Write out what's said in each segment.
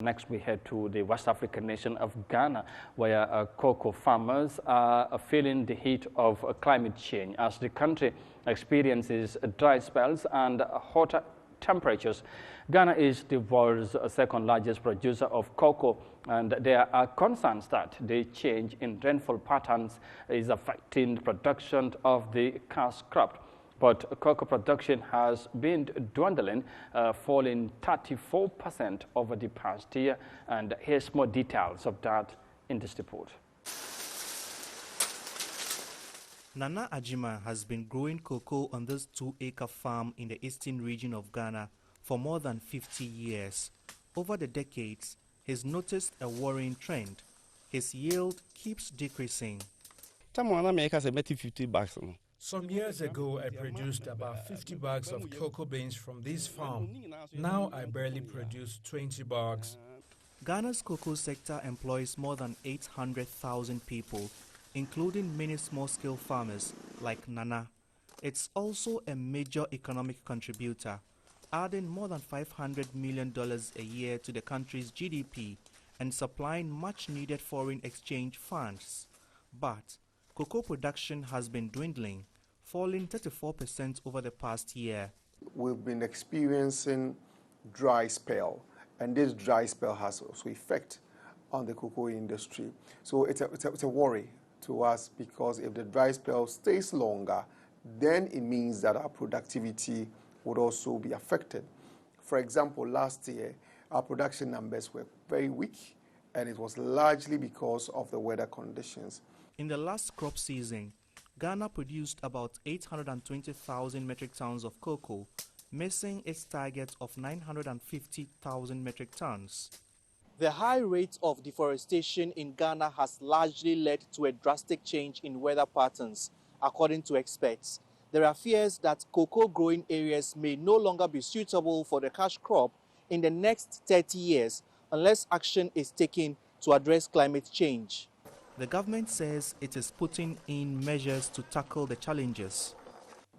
Next, we head to the West African nation of Ghana, where cocoa farmers are feeling the heat of climate change as the country experiences dry spells and hotter temperatures. Ghana is the world's second largest producer of cocoa, and there are concerns that the change in rainfall patterns is affecting the production of the cash crop. But cocoa production has been dwindling, falling 34% over the past year. And here's more details of that in this report. Nana Ajima has been growing cocoa on this 2-acre farm in the eastern region of Ghana for more than 50 years. Over the decades, he's noticed a worrying trend. His yield keeps decreasing. Some years ago, I produced about 50 bags of cocoa beans from this farm. Now I barely produce 20 bags. Ghana's cocoa sector employs more than 800,000 people, including many small-scale farmers like Nana. It's also a major economic contributor, adding more than $500 million a year to the country's GDP and supplying much-needed foreign exchange funds. But cocoa production has been dwindling, falling 34% over the past year. We've been experiencing dry spell, and this dry spell has also effect on the cocoa industry. So it's a worry to us, because if the dry spell stays longer, then it means that our productivity would also be affected. For example, last year, our production numbers were very weak, and it was largely because of the weather conditions. In the last crop season, Ghana produced about 820,000 metric tons of cocoa, missing its target of 950,000 metric tons. The high rate of deforestation in Ghana has largely led to a drastic change in weather patterns, according to experts. There are fears that cocoa growing areas may no longer be suitable for the cash crop in the next 30 years unless action is taken to address climate change. The government says it is putting in measures to tackle the challenges.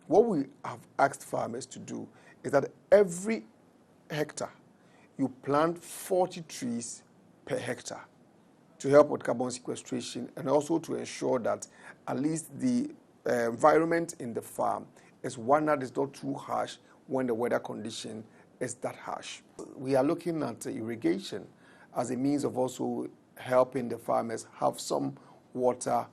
What we have asked farmers to do is that every hectare, you plant 40 trees per hectare to help with carbon sequestration, and also to ensure that at least the environment in the farm is one that is not too harsh when the weather condition is that harsh. We are looking at irrigation as a means of also helping the farmers have some water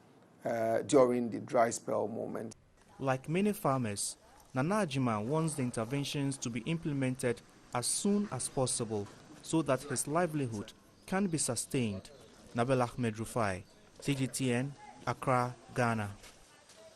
during the dry spell moment. Like many farmers, Nana Ajima wants the interventions to be implemented as soon as possible so that his livelihood can be sustained. Nabil Ahmed Rufai, CGTN, Accra, Ghana.